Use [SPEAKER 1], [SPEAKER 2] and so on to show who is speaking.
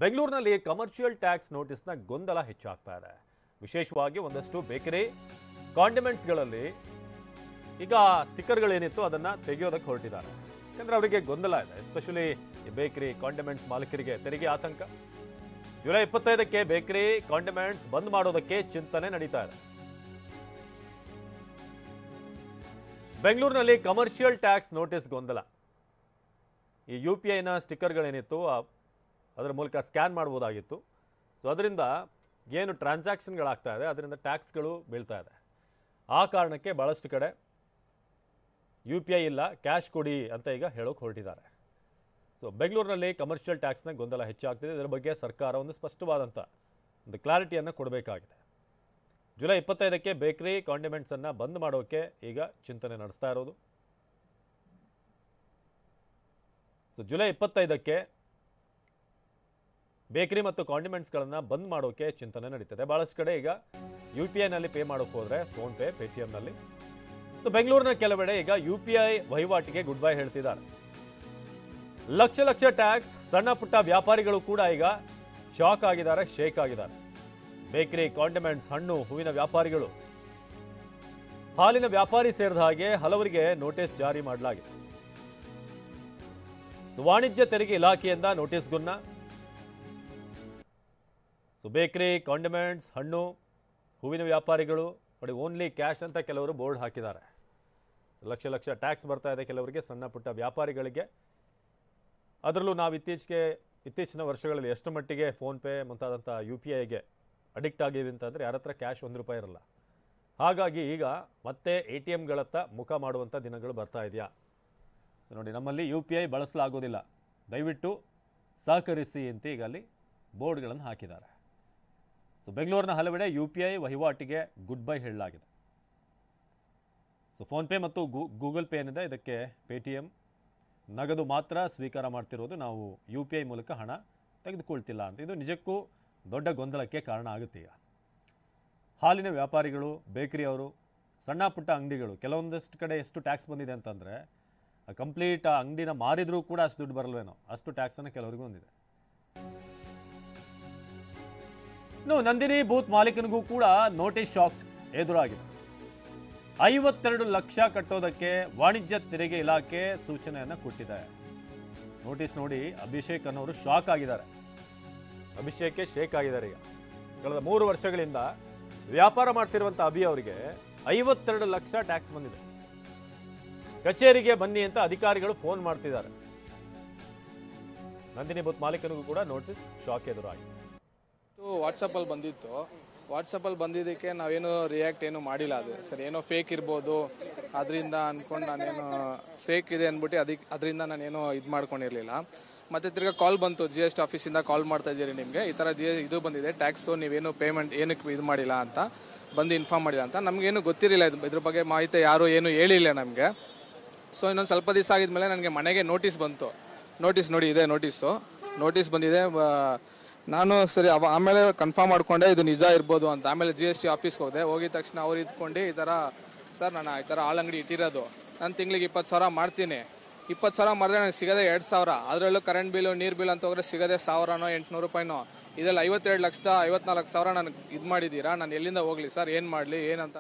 [SPEAKER 1] ಬೆಂಗಳೂರಿನಲ್ಲಿ commercial tax ನೋಟಿಸ್ನ ಗೊಂದಲ ಹೆಚ್ಚಾಗ್ತಾ ಇದೆ. ವಿಶೇಷವಾಗಿ ಒಂದಷ್ಟು ಬೇಕರಿ ಕಾಂಡಿಮೆಂಟ್ಸ್ಗಳಲ್ಲಿ ಈಗ ಸ್ಟಿಕ್ಕರ್ಗಳೇನಿತ್ತು ಅದನ್ನು ತೆಗೆಯೋದಕ್ಕೆ ಹೊರಟಿದ್ದಾರೆ. ಯಾಕಂದರೆ ಅವರಿಗೆ ಗೊಂದಲ ಇದೆ. ಎಸ್ಪೆಷಲಿ ಬೇಕರಿ ಕಾಂಡಿಮೆಂಟ್ಸ್ ಮಾಲೀಕರಿಗೆ ತೆರಿಗೆ ಆತಂಕ. ಜುಲೈ 25ಕ್ಕೆ ಬೇಕರಿ ಕಾಂಡಿಮೆಂಟ್ಸ್ ಬಂದ್ ಮಾಡೋದಕ್ಕೆ ಚಿಂತನೆ ನಡೀತಾ ಇದೆ. ಬೆಂಗಳೂರಿನಲ್ಲಿ ಕಮರ್ಷಿಯಲ್ ಟ್ಯಾಕ್ಸ್ ನೋಟಿಸ್ ಗೊಂದಲ. ಈ UPIನ ಸ್ಟಿಕ್ಕರ್ಗಳೇನಿತ್ತು ಅದರ ಮೂಲಕ ಸ್ಕ್ಯಾನ್ ಮಾಡ್ಬೋದಾಗಿತ್ತು. ಸೊ ಅದರಿಂದ ಏನು ಟ್ರಾನ್ಸಾಕ್ಷನ್ಗಳಾಗ್ತಾ ಇದೆ ಅದರಿಂದ ಟ್ಯಾಕ್ಸ್ಗಳು ಬೀಳ್ತಾ ಇದೆ. ಆ ಕಾರಣಕ್ಕೆ ಭಾಳಷ್ಟು ಕಡೆ UPI ಇಲ್ಲ, ಕ್ಯಾಶ್ ಕೊಡಿ ಅಂತ ಈಗ ಹೇಳೋಕೆ ಹೊರಟಿದ್ದಾರೆ. ಸೊ ಬೆಂಗಳೂರಿನಲ್ಲಿ ಕಮರ್ಷಿಯಲ್ ಟ್ಯಾಕ್ಸ್ನ ಗೊಂದಲ ಹೆಚ್ಚಾಗ್ತಿದೆ. ಇದರ ಬಗ್ಗೆ ಸರ್ಕಾರ ಒಂದು ಸ್ಪಷ್ಟವಾದಂಥ ಒಂದು ಕ್ಲಾರಿಟಿಯನ್ನು ಕೊಡಬೇಕಾಗಿದೆ. ಜುಲೈ 25ಕ್ಕೆ ಬೇಕರಿ ಕಾಂಡಿಮೆಂಟ್ಸನ್ನು ಬಂದ್ ಮಾಡೋಕ್ಕೆ ಈಗ ಚಿಂತನೆ ನಡೆಸ್ತಾ ಇರೋದು. ಸೊ ಜುಲೈ 25ಕ್ಕೆ ಬೇಕರಿ ಮತ್ತು ಕಾಂಡಿಮೆಂಟ್ಸ್ಗಳನ್ನು ಬಂದ್ ಮಾಡೋಕ್ಕೆ ಚಿಂತನೆ ನಡೀತದೆ. ಭಾಳಷ್ಟು ಕಡೆ ಈಗ UPIನಲ್ಲಿ ಪೇ ಮಾಡೋಕ್ಕೆ ಹೋದರೆ ಫೋನ್ಪೇ, ಪೇಟಿಎಂನಲ್ಲಿ. ಸೊ ಬೆಂಗಳೂರಿನ ಕೆಲವೆಡೆ ಈಗ UPI ವಹಿವಾಟಿಗೆ ಗುಡ್ ಬೈ ಹೇಳ್ತಿದ್ದಾರೆ. ಲಕ್ಷ ಲಕ್ಷ ಟ್ಯಾಕ್ಸ್, ಸಣ್ಣ ಪುಟ್ಟ ವ್ಯಾಪಾರಿಗಳು ಕೂಡ ಈಗ ಶಾಕ್ ಆಗಿದ್ದಾರೆ, ಶೇಕ್ ಆಗಿದ್ದಾರೆ. ಬೇಕರಿ, ಕಾಂಡಿಮೆಂಟ್ಸ್, ಹಣ್ಣು, ಹೂವಿನ ವ್ಯಾಪಾರಿಗಳು, ಹಾಲಿನ ವ್ಯಾಪಾರಿ ಸೇರಿದ ಹಾಗೆ ಹಲವರಿಗೆ ನೋಟಿಸ್ ಜಾರಿ ಮಾಡಲಾಗಿದೆ. ವಾಣಿಜ್ಯ ತೆರಿಗೆ ಇಲಾಖೆಯಿಂದ ನೋಟಿಸ್ ಗುನ್ನ. ಸೊ ಬೇಕರಿ, ಕಾಂಡಿಮೆಂಟ್ಸ್, ಹಣ್ಣು, ಹೂವಿನ ವ್ಯಾಪಾರಿಗಳು ನೋಡಿ, ಓನ್ಲಿ ಕ್ಯಾಶ್ ಅಂತ ಕೆಲವರು ಬೋರ್ಡ್ ಹಾಕಿದ್ದಾರೆ. ಲಕ್ಷ ಲಕ್ಷ ಟ್ಯಾಕ್ಸ್ ಬರ್ತಾ ಇದೆ ಕೆಲವರಿಗೆ, ಸಣ್ಣ ಪುಟ್ಟ ವ್ಯಾಪಾರಿಗಳಿಗೆ. ಅದರಲ್ಲೂ ನಾವು ಇತ್ತೀಚಿನ ವರ್ಷಗಳಲ್ಲಿ ಎಷ್ಟು ಮಟ್ಟಿಗೆ ಫೋನ್ಪೇ ಮುಂತಾದಂಥ UPIಗೆ ಅಡಿಕ್ಟ್ ಆಗಿವೆ ಅಂತಂದರೆ ಯಾರ ಹತ್ರ ಕ್ಯಾಶ್ ₹1 ಇರಲ್ಲ. ಹಾಗಾಗಿ ಈಗ ಮತ್ತೆ ATMಗಳತ್ತ ಮುಖ ಮಾಡುವಂಥ ದಿನಗಳು ಬರ್ತಾ ಇದೆಯಾ? ಸೊ ನೋಡಿ, ನಮ್ಮಲ್ಲಿ UPI ಬಳಸಲಾಗೋದಿಲ್ಲ, ದಯವಿಟ್ಟು ಸಹಕರಿಸಿ ಅಂತ ಈಗ ಅಲ್ಲಿ ಬೋರ್ಡ್ಗಳನ್ನು ಹಾಕಿದ್ದಾರೆ. ಸೊ ಬೆಂಗಳೂರಿನ ಹಲವೆಡೆ UPI ವಹಿವಾಟಿಗೆ ಗುಡ್ ಬೈ ಹೇಳಲಾಗಿದೆ. ಸೊ ಫೋನ್ಪೇ ಮತ್ತು ಗೂಗಲ್ ಪೇ ಏನಿದೆ ಇದಕ್ಕೆ ಪೇಟಿಎಂ ನಗದು ಮಾತ್ರ ಸ್ವೀಕಾರ ಮಾಡ್ತಿರೋದು, ನಾವು UPI ಮೂಲಕ ಹಣ ತೆಗೆದುಕೊಳ್ತಿಲ್ಲ ಅಂತ. ಇದು ನಿಜಕ್ಕೂ ದೊಡ್ಡ ಗೊಂದಲಕ್ಕೆ ಕಾರಣ ಆಗುತ್ತೆ. ಈಗ ಹಾಲಿನ ವ್ಯಾಪಾರಿಗಳು, ಬೇಕರಿಯವರು, ಸಣ್ಣ ಪುಟ್ಟ ಅಂಗಡಿಗಳು, ಕೆಲವೊಂದಷ್ಟು ಕಡೆ ಎಷ್ಟು ಟ್ಯಾಕ್ಸ್ ಬಂದಿದೆ ಅಂತಂದರೆ ಕಂಪ್ಲೀಟ್ ಆ ಅಂಗಡಿನ ಮಾರಿದ್ರೂ ಕೂಡ ಅಷ್ಟು ದುಡ್ಡು ಬರಲ್ವೇನೋ, ಅಷ್ಟು ಟ್ಯಾಕ್ಸನ್ನು ಕೆಲವರಿಗೂ ಬಂದಿದೆ. ಇನ್ನು ನಂದಿನಿ ಬೂತ್ ಮಾಲೀಕನಿಗೂ ಕೂಡ ನೋಟಿಸ್ ಶಾಕ್ ಎದುರಾಗಿದೆ. 52 ಲಕ್ಷ ಕಟ್ಟೋದಕ್ಕೆ ವಾಣಿಜ್ಯ ತೆರಿಗೆ ಇಲಾಖೆ ಸೂಚನೆಯನ್ನು ಕೊಟ್ಟಿದೆ. ನೋಟಿಸ್ ನೋಡಿ ಅಭಿಷೇಕ್ ಅನ್ನೋರು ಶಾಕ್ ಆಗಿದ್ದಾರೆ. ಅಭಿಷೇಕೆ ಶೇಕ್ ಆಗಿದ್ದಾರೆ. ಈಗ ಕಳೆದ 3 ವರ್ಷಗಳಿಂದ ವ್ಯಾಪಾರ ಮಾಡ್ತಿರುವಂಥ ಅಭಿ ಅವರಿಗೆ 52 ಲಕ್ಷ ಟ್ಯಾಕ್ಸ್ ಬಂದಿದೆ. ಕಚೇರಿಗೆ ಬನ್ನಿ ಅಂತ ಅಧಿಕಾರಿಗಳು ಫೋನ್ ಮಾಡ್ತಿದ್ದಾರೆ. ನಂದಿನಿ ಬೂತ್ ಮಾಲೀಕನಿಗೂ ಕೂಡ ನೋಟಿಸ್ ಶಾಕ್ ಎದುರಾಗಿದೆ.
[SPEAKER 2] ವಾಟ್ಸಪ್ಪಲ್ಲಿ ಬಂದಿತ್ತು. ವಾಟ್ಸಪ್ಪಲ್ಲಿ ಬಂದಿದ್ದಕ್ಕೆ ನಾವೇನು ರಿಯಾಕ್ಟ್ ಏನು ಮಾಡಿಲ್ಲ. ಅದು ಸರ್ ಏನೋ ಫೇಕ್ ಇರ್ಬೋದು ಅದರಿಂದ ಅಂದ್ಕೊಂಡು ನಾನೇನು ಫೇಕ್ ಇದೆ ಅಂದ್ಬಿಟ್ಟು ಅದರಿಂದ ನಾನೇನು ಇದು ಮಾಡ್ಕೊಂಡಿರಲಿಲ್ಲ. ಮತ್ತು ತಿರ್ಗಾ ಕಾಲ್ ಬಂತು, GST ಆಫೀಸಿಂದ ಕಾಲ್ ಮಾಡ್ತಾ ಇದ್ದೀರಿ, ನಿಮಗೆ ಈ ಥರ ಇದು ಬಂದಿದೆ ಟ್ಯಾಕ್ಸು, ನೀವೇನು ಪೇಮೆಂಟ್ ಏನಕ್ಕೆ ಇದು ಮಾಡಿಲ್ಲ ಅಂತ ಬಂದು ಇನ್ಫಾರ್ಮ್ ಮಾಡಿಲ್ಲ ಅಂತ. ನಮಗೇನು ಗೊತ್ತಿರಲಿಲ್ಲ ಇದ್ರ ಬಗ್ಗೆ ಮಾಹಿತಿ, ಯಾರು ಏನು ಹೇಳಿಲ್ಲ ನಮಗೆ. ಸೊ ಇನ್ನೊಂದು ಸ್ವಲ್ಪ ದಿವಸ ಆಗಿದ್ಮೇಲೆ ನನಗೆ ಮನೆಗೆ ನೋಟಿಸ್ ಬಂತು. ನೋಟಿಸ್ ನೋಡಿ, ಇದೆ ನೋಟಿಸ್ ಬಂದಿದೆ. ನಾನು ಸರಿ ಆಮೇಲೆ ಕನ್ಫರ್ಮ್ ಮಾಡಿಕೊಂಡೆ ಇದು ನಿಜ ಇರ್ಬೋದು ಅಂತ. ಆಮೇಲೆ GST ಆಫೀಸ್ಗೆ ಹೋಗಿದ ತಕ್ಷಣ ಅವ್ರು ಇದ್ಕೊಂಡು ಈ ಥರ ಸರ್ ನಾನು ಈ ಥರ ಹಾಲಂಗಡಿ ಇಟ್ಟಿರೋದು, ನಾನು ತಿಂಗಳಿಗೆ 20,000 ಮಾಡ್ತೀನಿ, 20,000 ಮಾಡಿದ್ರೆ ನನಗೆ ಸಿಗೋದೆ 2,000, ಅದರಲ್ಲೂ ಕರೆಂಟ್ ಬಿಲ್ಲು, ನೀರು ಬಿಲ್ ಅಂತ ಹೋದರೆ ಸಿಗೋದೆ 1,000-800 ಇದೆಲ್ಲ 52 ಲಕ್ಷದ 54,000 ನನಗೆ ಇದು ಮಾಡಿದ್ದೀರಾ, ನಾನು ಎಲ್ಲಿಂದ ಹೋಗಲಿ ಸರ್, ಏನು ಮಾಡಲಿ ಏನಂತ.